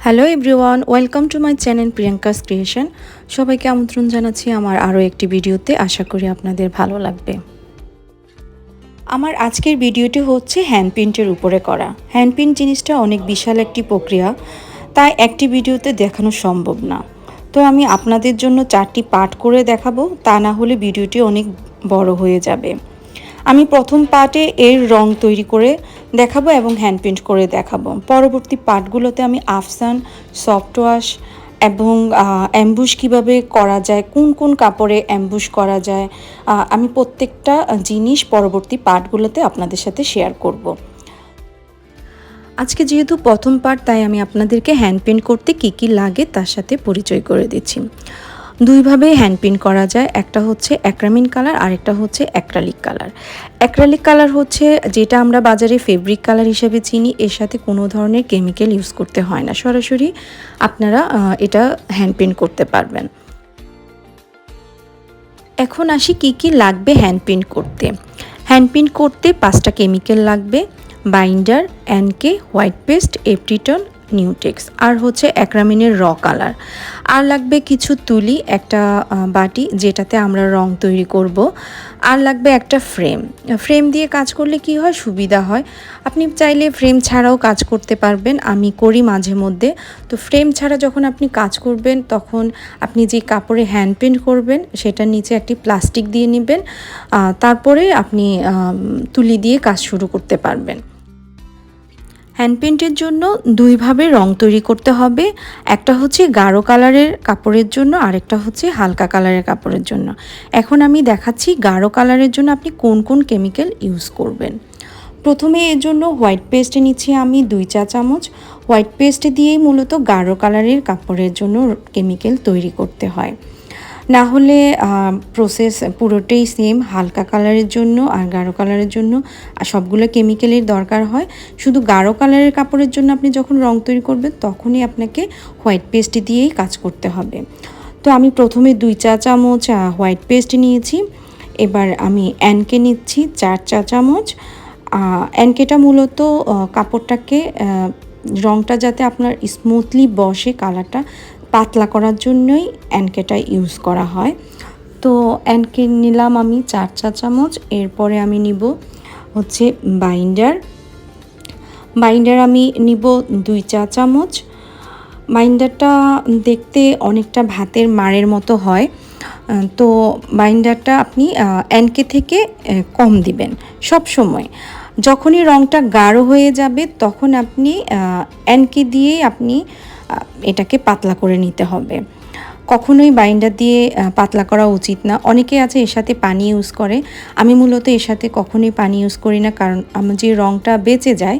Hello everyone, welcome to my channel Priyanka's creation. সবাইকে আমন্ত্রণ জানাচ্ছি আমার আরও একটি ভিডিওতে। আশা করি আপনাদের ভালো লাগবে। আমার আজকের ভিডিওটি হচ্ছে হ্যান্ডপেইন্টের উপরে করা। হ্যান্ডপেইন্ট জিনিসটা অনেক বিশাল একটি প্রক্রিয়া, তাই একটি ভিডিওতে দেখানো সম্ভব না। তো আমি আপনাদের জন্য 4টি পার্ট করে দেখাবো, তা না হলে ভিডিওটি অনেক বড় হয়ে যাবে। আমি প্রথম পার্টে এর রং তৈরি করে দেখাবো এবং হ্যান্ড পেইন্ট করে দেখাবো। পরবর্তী পার্টগুলোতে আমি আফসান, সফট ওয়াশ এবং অ্যাম্বুশ কিভাবে করা যায়, কোন কোন কাপড়ে অ্যাম্বুশ করা যায়, আমি প্রত্যেকটা জিনিস পরবর্তী পার্টগুলোতে আপনাদের সাথে শেয়ার করব। আজকে যেহেতু প্রথম পার্ট, তাই আমি আপনাদেরকে হ্যান্ড পেইন্ট করতে কী কী লাগে তার সাথে পরিচয় করে দিচ্ছি। দুইভাবে হ্যান্ড পেইন্ট করা যায়, একটা হচ্ছে অ্যাক্রামিন কালার আর একটা হচ্ছে অ্যাক্রালিক কালার। অ্যাক্রালিক কালার হচ্ছে যেটা আমরা বাজারে ফেব্রিক কালার হিসেবে চিনি, এর সাথে কোনো ধরনের কেমিক্যাল ইউজ করতে হয় না, সরাসরি আপনারা এটা হ্যান্ড পেইন্ট করতে পারবেন। এখন আসি কি কি লাগবে হ্যান্ড পেইন্ট করতে। হ্যান্ড পেইন্ট করতে 5টা কেমিক্যাল লাগবে: বাইন্ডার, এনকে, হোয়াইট পেস্ট, এপ্রিটন, নিউটেক্স আর হচ্ছে অ্যাক্রামিনের র কালার। আর লাগবে কিছু তুলি, একটা বাটি যেটাতে আমরা রং তৈরি করব। আর লাগবে একটা ফ্রেম। ফ্রেম দিয়ে কাজ করলে কি হয়, সুবিধা হয়। আপনি চাইলে ফ্রেম ছাড়াও কাজ করতে পারবেন, আমি করি মাঝে মধ্যে। তো ফ্রেম ছাড়া যখন আপনি কাজ করবেন, তখন আপনি যে কাপড়ে হ্যান্ড পেইন্ট করবেন সেটার নিচে একটি প্লাস্টিক দিয়ে নেবেন, তারপরে আপনি তুলি দিয়ে কাজ শুরু করতে পারবেন। হ্যান্ড পেইন্টের জন্য দুইভাবে রং তৈরি করতে হবে, একটা হচ্ছে গাঢ় কালারের কাপড়ের জন্য, আরেকটা হচ্ছে হালকা কালারের কাপড়ের জন্য। এখন আমি দেখাচ্ছি গাঢ় কালারের জন্য আপনি কোন কোন কেমিক্যাল ইউজ করবেন। প্রথমে এর জন্য হোয়াইট পেস্ট নিচ্ছি আমি 2 চা চামচ। হোয়াইট পেস্ট দিয়েই মূলত গাঢ় কালারের কাপড়ের জন্য কেমিক্যাল তৈরি করতে হয়, না হলে প্রসেস পুরোটাই সেম। হালকা কালারের জন্য আর গাঢ় কালারের জন্য সবগুলো কেমিক্যালের দরকার হয়। শুধু গাঢ় কালারের কাপড়ের জন্য আপনি যখন রং তৈরি করবেন, তখনই আপনাকে হোয়াইট পেস্ট দিয়েই কাজ করতে হবে। তো আমি প্রথমে 2 চা চামচ হোয়াইট পেস্ট নিয়েছি। এবার আমি এনকে নিচ্ছি 4 চা চামচ। এনকেটা মূলত কাপড়টাকে রংটা যাতে আপনার স্মুথলি বসে, কালারটা পাতলা করার জন্যই এনকেটা ইউজ করা হয়। তো এনকে নিলাম আমি 4 চা চামচ। এরপরে আমি নিব হচ্ছে বাইন্ডার। বাইন্ডার আমি নিব 2 চা চামচ। বাইন্ডারটা দেখতে অনেকটা ভাতের মাড়ের মতো হয়, তো বাইন্ডারটা আপনি এনকে থেকে কম দিবেন সব সময়। যখনই রংটা গাঢ় হয়ে যাবে, তখন আপনি এনকে দিয়েই আপনি এটাকে পাতলা করে নিতে হবে। কখনোই বাইন্ডার দিয়ে পাতলা করা উচিত না। অনেকে আছে এর সাথে পানি ইউজ করে, আমি মূলত এর সাথে কখনোই পানি ইউজ করি না, কারণ আমার যে রংটা বেঁচে যায়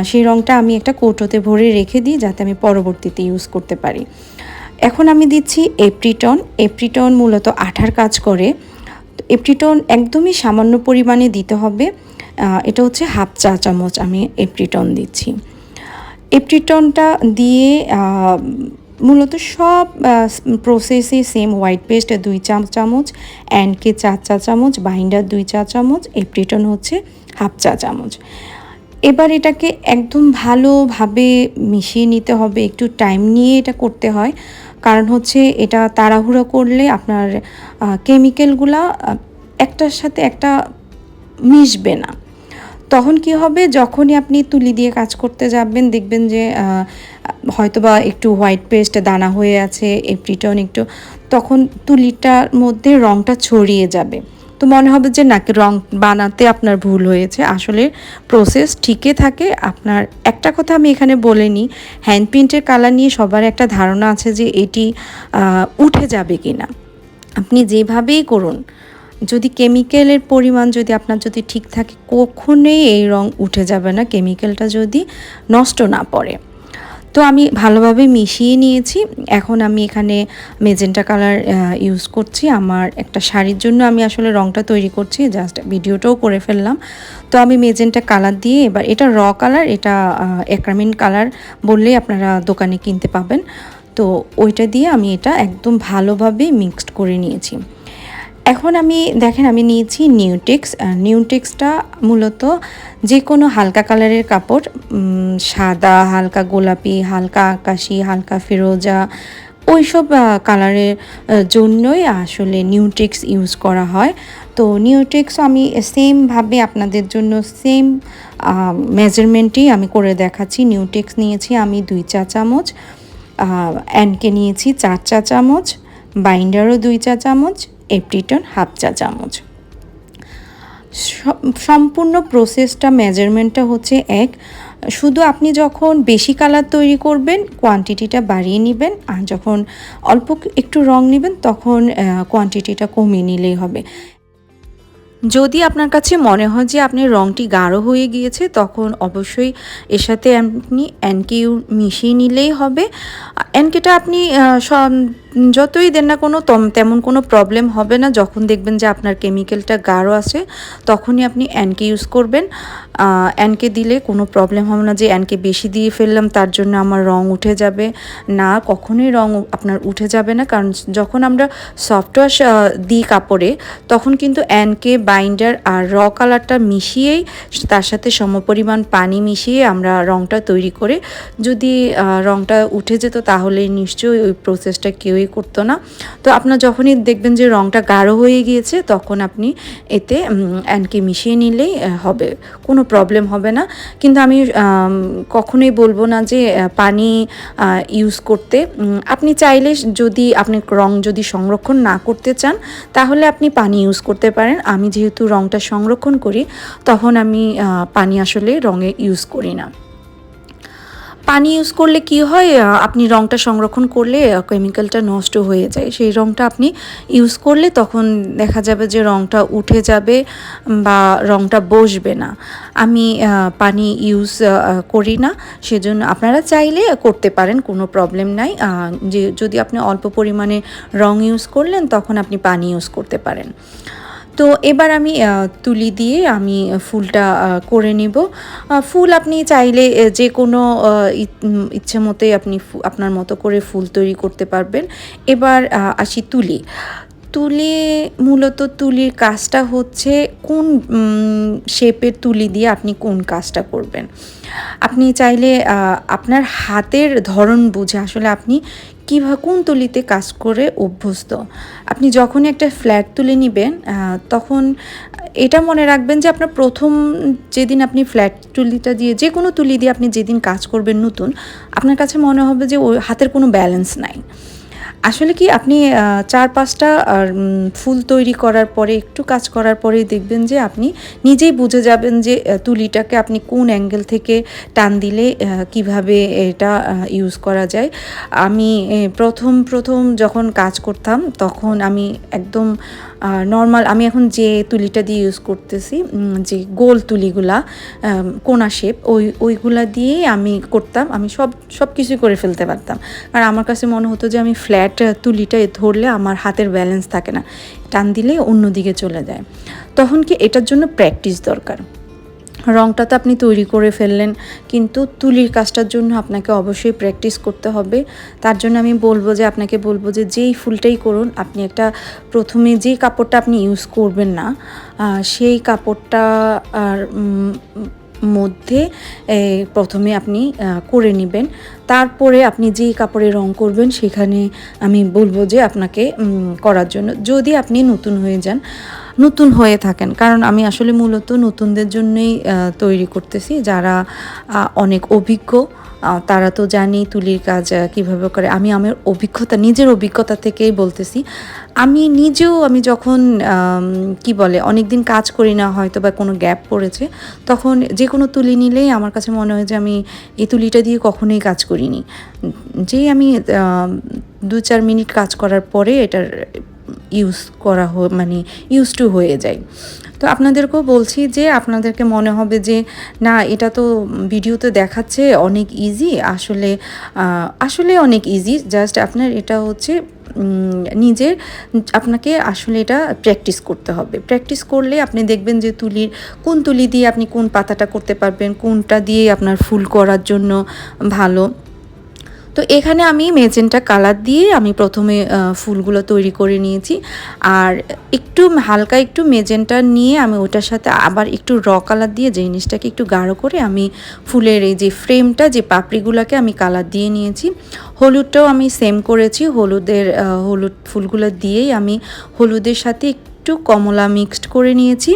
সেই রংটা আমি একটা কৌটোতে ভরে রেখে দিই, যাতে আমি পরবর্তীতে ইউজ করতে পারি। এখন আমি দিচ্ছি এপ্রিটন। এপ্রিটন মূলত আঠার কাজ করে। এপ্রিটন একদমই সামান্য পরিমাণে দিতে হবে, এটা হচ্ছে হাফ চা চামচ আমি এপ্রিটন দিচ্ছি। এপ্রিটনটা দিয়ে মূলত সব প্রসেসে সেম। হোয়াইট পেস্ট 2 চা চামচ, এনকে 4 চা চামচ, বাইন্ডার 2 চা চামচ, এপ্রিটন হচ্ছে হাফ চা চামচ। এবার এটাকে একদম ভালোভাবে মিশিয়ে নিতে হবে। একটু টাইম নিয়ে এটা করতে হয়, কারণ হচ্ছে এটা তাড়াহুড়ো করলে আপনার কেমিক্যালগুলা একটার সাথে একটা মিশবে না। তখন কি হবে, যখনই আপনি তুলি দিয়ে কাজ করতে যাবেন, দেখবেন যে হয়তোবা একটু হোয়াইট পেস্ট দানা হয়ে আছে, এপ্রিটন একটু, তখন তুলিটার মধ্যে রংটা ছড়িয়ে যাবে। তো মনে হবে যে নাকি রং বানাতে আপনার ভুল হয়েছে। আসলে প্রসেস ঠিকই থাকে। আপনার একটা কথা আমি এখানে বলে নিই, হ্যান্ড পেইন্টের কালার নিয়ে সবার একটা ধারণা আছে যে এটি উঠে যাবে কি না। আপনি যেভাবেই করুন, যদি কেমিক্যালের পরিমাণ যদি আপনার যদি ঠিক থাকে, কখনোই এই রং উঠে যাবে না, কেমিক্যালটা যদি নষ্ট না পড়ে। তো আমি ভালোভাবে মিশিয়ে নিয়েছি। এখন আমি এখানে মেজেন্টা কালার ইউজ করছি। আমার একটা শাড়ির জন্য আমি আসলে রংটা তৈরি করছি, জাস্ট ভিডিওটাও করে ফেললাম। তো আমি মেজেন্টা কালার দিয়ে, এবার এটা র কালার, এটা অ্যাক্রামিন কালার বললেই আপনারা দোকানে কিনতে পাবেন। তো ওইটা দিয়ে আমি এটা একদম ভালোভাবে মিক্সড করে নিয়েছি। এখন আমি দেখেন আমি নিয়েছি নিউটেক্স। নিউটেক্সটা মূলত যে কোনো হালকা কালারের কাপড়, সাদা, হালকা গোলাপি, হালকা আকাশি, হালকা ফিরোজা, ওইসব কালারের জন্যই আসলে নিউটেক্স ইউজ করা হয়। তো নিউটেক্স আমি সেমভাবে আপনাদের জন্য সেম মেজারমেন্টেই আমি করে দেখাচ্ছি। নিউটেক্স নিয়েছি আমি 2 চা চামচ, অ্যানকে নিয়েছি 4 চা চামচ, বাইন্ডারও 2 চা চামচ, এপ্রিটন হাফ চা চামচ। সম্পূর্ণ প্রসেসটা মেজারমেন্টটা হচ্ছে এক। শুধু আপনি যখন বেশি কালার তৈরি করবেন কোয়ান্টিটিটা বাড়িয়ে নেবেন, আর যখন অল্প একটু রং নেবেন তখন কোয়ান্টিটিটা কমিয়ে নিলেই হবে। যদি আপনার কাছে মনে হয় যে আপনার রঙটি গাঢ় হয়ে গিয়েছে তখন অবশ্যই এর সাথে আপনি এনকে মিশিয়ে নিলেই হবে। এনকেটা আপনি যতই দেন না কোনো তেমন কোনো প্রবলেম হবে না। যখন দেখবেন যে আপনার কেমিক্যালটা গাঢ় আছে তখনই আপনি এনকে ইউজ করবেন। এনকে দিলে কোনো প্রবলেম হবে না যে এনকে বেশি দিয়ে ফেললাম তার জন্য আমার রং উঠে যাবে, না, কখনোই রং আপনার উঠে যাবে না। কারণ যখন আমরা সফট ওয়াশ দিই কাপড়ে তখন কিন্তু এনকে, বাইন্ডার আর র কালারটা মিশিয়েই তার সাথে সমপরিমাণ পানি মিশিয়ে আমরা রংটা তৈরি করে, যদি রংটা উঠে যেত তাহলে নিশ্চয়ই ওই প্রসেসটা কেউই করতো না। তো আপনার যখনই দেখবেন যে রংটা গাঢ় হয়ে গিয়েছে তখন আপনি এতে এনকে মিশিয়ে নিলেই হবে, কোনো প্রবলেম হবে না। কিন্তু আমি কখনোই বলবো না যে পানি ইউজ করতে। আপনি চাইলে যদি আপনি রং যদি সংরক্ষণ না করতে চান তাহলে আপনি পানি ইউজ করতে পারেন। আমি যেহেতু রংটা সংরক্ষণ করি তখন আমি পানি আসলে রঙে ইউজ করি না। পানি ইউজ করলে কি হয়, আপনি রংটা সংরক্ষণ করলে কেমিক্যালটা নষ্ট হয়ে যায়। সেই রংটা আপনি ইউজ করলে তখন দেখা যাবে যে রংটা উঠে যাবে বা রংটা বসবে না। আমি পানি ইউজ করি না, সেজন্য আপনারা চাইলে করতে পারেন, কোনো প্রবলেম নাই। যে যদি আপনি অল্প পরিমাণে রং ইউজ করলেন তখন আপনি পানি ইউজ করতে পারেন। তো এবার আমি তুলি দিয়ে আমি ফুলটা করে নিব। ফুল আপনি চাইলে যে কোনো ইচ্ছে মতোই আপনি আপনার মতো করে ফুল তৈরি করতে পারবেন। এবার আসি তুলি। মূলত তুলির কাজটা হচ্ছে কোন শেপের তুলি দিয়ে আপনি কোন কাজটা করবেন। আপনি চাইলে আপনার হাতের ধরন বুঝে আসলে আপনি কীভাবে কোন তুলিতে কাজ করে অভ্যস্ত। আপনি যখনই একটা ফ্ল্যাট তুলে নেবেন তখন এটা মনে রাখবেন যে আপনার প্রথম যেদিন আপনি ফ্ল্যাট তুলিটা দিয়ে যে কোনো তুলি দিয়ে আপনি যেদিন কাজ করবেন নতুন, আপনার কাছে মনে হবে যে ওই হাতের কোনো ব্যালেন্স নাই। আসলে কি আপনি 4-5টা ফুল তৈরি করার পরে একটু কাজ করার পরেই দেখবেন যে আপনি নিজেই বুঝে যাবেন যে তুলিটাকে আপনি কোন অ্যাঙ্গেল থেকে টান দিলে কিভাবে এটা ইউজ করা যায়। আমি প্রথম যখন কাজ করতাম তখন আমি একদম নর্মাল, আমি এখন যে তুলিটা দিয়ে ইউজ করতেছি, যে গোল তুলিগুলা কোনা শেপ, ওইগুলা দিয়েই আমি করতাম। আমি সব কিছুই করে ফেলতে পারতাম, আর আমার কাছে মনে হতো যে আমি ফ্ল্যাট তুলিটা ধরলে আমার হাতের ব্যালেন্স থাকে না, টান দিলে অন্যদিকে চলে যায়। তখন কি এটার জন্য প্র্যাকটিস দরকার। রংটা তো আপনি তৈরি করে ফেললেন, কিন্তু তুলির কাজটার জন্য আপনাকে অবশ্যই প্র্যাকটিস করতে হবে। তার জন্য আমি আপনাকে বলবো যে যেই ফুলটাই করুন আপনি একটা প্রথমে যে কাপড়টা আপনি ইউজ করবেন না সেই কাপড়টা আর মধ্যে প্রথমে আপনি করে নেবেন। তারপরে আপনি যেই কাপড়ে রং করবেন সেখানে আমি বলবো যে আপনাকে করার জন্য, যদি আপনি নতুন হয়ে থাকেন। কারণ আমি আসলে মূলত নতুনদের জন্যই তৈরি করতেছি। যারা অনেক অভিজ্ঞ তারা তো জানি তুলির কাজ কীভাবে করে। আমি আমার নিজের অভিজ্ঞতা থেকেই বলতেছি। আমি যখন অনেক দিন কাজ করি না, হয়তো বা কোনো গ্যাপ পড়েছে, তখন যে কোনো তুলি নিলেই আমার কাছে মনে হয় যে আমি এই তুলিটা দিয়ে কখনোই কাজ করিনি। যেই আমি 2-4 মিনিট কাজ করার পরে এটার ইউজ টু হয়ে যায়। তো আপনাদেরকেও বলছি যে আপনাদেরকে মনে হবে যে না, এটা তো ভিডিওতে দেখাচ্ছে অনেক ইজি, আসলে অনেক ইজি। জাস্ট আপনার এটা হচ্ছে আপনাকে আসলে এটা প্র্যাকটিস করতে হবে। প্র্যাকটিস করলে আপনি দেখবেন যে কোন তুলি দিয়ে আপনি কোন পাতাটা করতে পারবেন, কোনটা দিয়ে আপনার ফুল করার জন্য ভালো। তো তো এখানে আমি মেজেন্টা কালার দিয়ে আমি প্রথমে ফুলগুলো তৈরি করে নিয়েছি। আর একটু হালকা একটু মেজেন্টা নিয়ে আমি ওটার সাথে আবার একটু কালার দিয়ে জিনিসটাকে একটু গাঢ় করে আমি ফুলের এই যে ফ্রেমটা, যে পাপড়িগুলোকে আমি কালার দিয়ে নিয়েছি। হলুদটাও আমি সেম করেছি, হলুদ ফুলগুলো দিয়েই আমি হলুদের সাথে একটু কমলা মিক্সড করে নিয়েছি।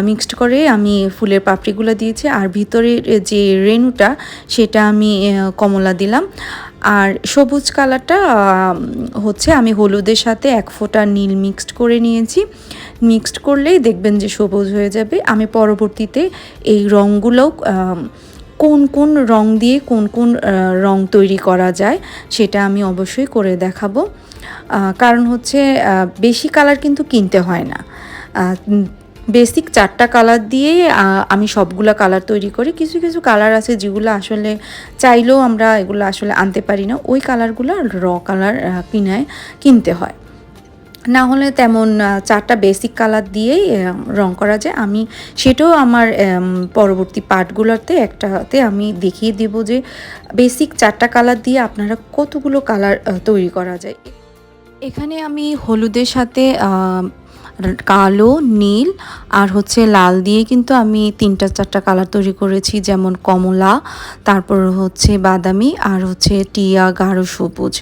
মিক্সড করে আমি ফুলের পাপড়িগুলো দিয়েছি, আর ভিতরের যে রেণুটা সেটা আমি কমলা দিলাম। আর সবুজ কালারটা হচ্ছে আমি হলুদের সাথে এক ফোঁটা নীল মিক্সড করে নিয়েছি। মিক্সড করলেই দেখবেন যে সবুজ হয়ে যাবে। আমি পরবর্তীতে এই রঙগুলোও কোন কোন রং দিয়ে কোন কোন রং তৈরি করা যায় সেটা আমি অবশ্যই করে দেখাবো। কারণ হচ্ছে বেশি কালার কিন্তু কিনতে হয় না। বেসিক 4টা কালার দিয়ে আমি সবগুলা কালার তৈরি করি। কিছু কিছু কালার আছে যেগুলো আসলে চাইলেও আমরা এগুলো আসলে আনতে পারি না, ওই কালারগুলো কালার কিনতে হয়। না হলে তেমন 4টা বেসিক কালার দিয়েই রং করা যায়। আমি সেটাও আমার পরবর্তী পার্টগুলোতে একটাতে আমি দেখিয়ে দেব যে বেসিক 4টা কালার দিয়ে আপনারা কতগুলো কালার তৈরি করা যায়। এখানে আমি হলুদের সাথে কালো, নীল আর হচ্ছে লাল দিয়ে কিন্তু আমি 3-4টা কালার তৈরি করেছি, যেমন কমলা, তারপর হচ্ছে বাদামি আর হচ্ছে টিয়া গাঢ় সবুজ।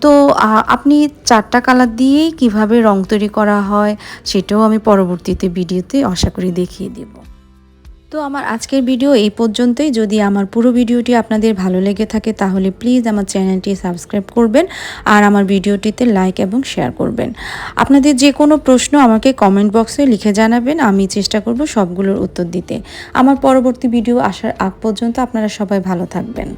তো আপনি 4টা কালার দিয়েই কিভাবে রং তৈরি করা হয় সেটাও আমি পরবর্তীতে ভিডিওতে আশা করি দেখিয়ে দেব। তো আমার আজকের ভিডিও এই পর্যন্তই। যদি আমার পুরো ভিডিওটি আপনাদের ভালো লেগে থাকে তাহলে প্লিজ আমার চ্যানেলটি সাবস্ক্রাইব করবেন আর আমার ভিডিওটিতে লাইক এবং শেয়ার করবেন। আপনাদের যে কোনো প্রশ্ন আমাকে কমেন্ট বক্সে লিখে জানাবেন, আমি চেষ্টা করব সবগুলোর উত্তর দিতে। আমার পরবর্তী ভিডিও আসার আগ পর্যন্ত আপনারা সবাই ভালো থাকবেন।